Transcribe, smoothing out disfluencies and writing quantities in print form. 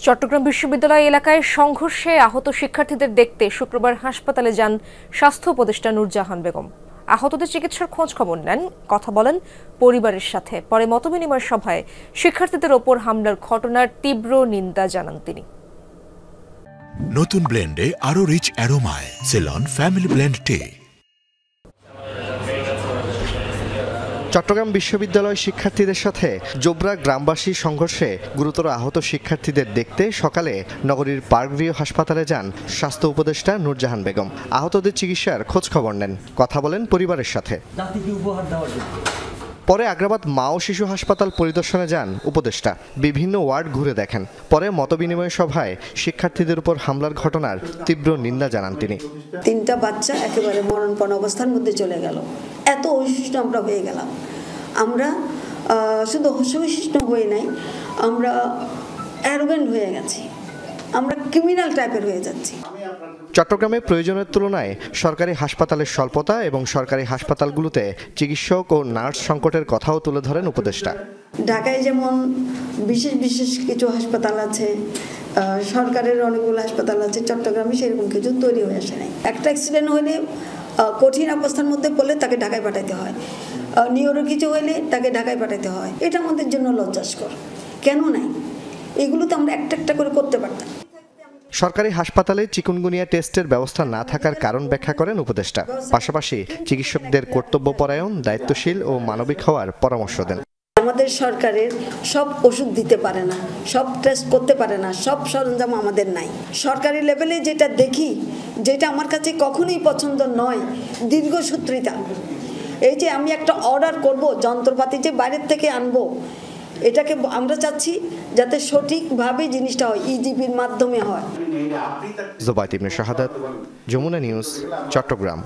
চট্টগ্রাম বিশ্ববিদ্যালয় এলাকায় সংঘর্ষে আহত শিক্ষার্থীদের দেখতে শুক্রবার হাসপাতালে যান স্বাস্থ্য উপদেষ্টা নূরজাহান বেগম। আহতদের চিকিৎসার খোঁজ খবর নেন, কথা বলেন পরিবারের সাথে। পরে মতবিনিময় সভায় শিক্ষার্থীদের ওপর হামলার ঘটনার তীব্র নিন্দা জানান তিনি। নতুন ব্লেন্ডে আরো রিচ অ্যারোমায় সেলন ফ্যামিলি ব্লেন্ড টে। চট্টগ্রাম বিশ্ববিদ্যালয় শিক্ষার্থীদের সাথে জোবরা গ্রামবাসী সংঘর্ষে গুরুতর আহত শিক্ষার্থীদের দেখতে সকালে নগরীর পার্কভিউ হাসপাতালে যান স্বাস্থ্য উপদেষ্টা নূরজাহান বেগম। আহতদের চিকিৎসার খোঁজ খবর নেন, কথা বলেন পরিবারের সাথে। পরে আগ্রাবাদ মা ও শিশু হাসপাতাল পরিদর্শনে যান উপদেষ্টা, বিভিন্ন ওয়ার্ড ঘুরে দেখেন। পরে মতবিনিময় সভায় শিক্ষার্থীদের উপর হামলার ঘটনার তীব্র নিন্দা জানান তিনি। 3টা বাচ্চা একেবারে মরণপণ অবস্থার মধ্যে চলে গেল। এত অসহিষ্ণু আমরা হয়ে গেলাম। আমরা শুধু অসহিষ্ণু হয়ে নাই, আমরা অ্যারোগেন্ট হয়ে গেছি, আমরা ক্রিমিনাল টাইপের হয়ে যাচ্ছি। চট্টগ্রামে প্রয়োজনের তুলনায় সরকারি হাসপাতালের স্বল্পতা এবং সরকারি হাসপাতালগুলোতে চিকিৎসক ও নার্স সংকটের কথাও তুলে ধরেন উপদেষ্টা। ঢাকায় যেমন বিশেষ কিছু হাসপাতাল আছে, সরকারের অনেকগুলো হাসপাতাল আছে, চট্টগ্রামে সেরকম কিছু তৈরি হয়ে আসে নাই। একটা অ্যাক্সিডেন্ট হলে কঠিন অবস্থার মধ্যে পড়লে তাকে ঢাকায় পাঠাতে হয়, নিউরো কিছু হলে তাকে ঢাকায় পাঠাতে হয়। এটা আমাদের জন্য লজ্জাস্কর। কেন নাই? এগুলো তো আমরা একটা একটা করে করতে পারতাম। সরকারি হাসপাতালে চিকুনগুনিয়া টেস্টের ব্যবস্থা না থাকার কারণ ব্যাখ্যা করেন উপদেষ্টা। পাশাপাশি চিকিৎসকদের কর্তব্যপরায়ণ, দায়িত্বশীল ও মানবিক হওয়ার পরামর্শ দেন। আমাদের সরকারের সব ওষুধ দিতে পারে না, সব টেস্ট করতে পারে না, সব সরঞ্জাম আমাদের নাই। সরকারি লেভেলে যেটা দেখি, যেটা আমার কাছে কখনোই পছন্দ নয়, দীর্ঘসূত্রিতা। এই যে আমি একটা অর্ডার করব, যন্ত্রপাতি যে বাইরের থেকে আনবো, এটাকে আমরা চাচ্ছি যাতে সঠিকভাবে জিনিসটা হয়, ইজিপির মাধ্যমে হয়। জোবায়েত ইবনে শাহাদাত, যমুনা নিউজ, চট্টগ্রাম।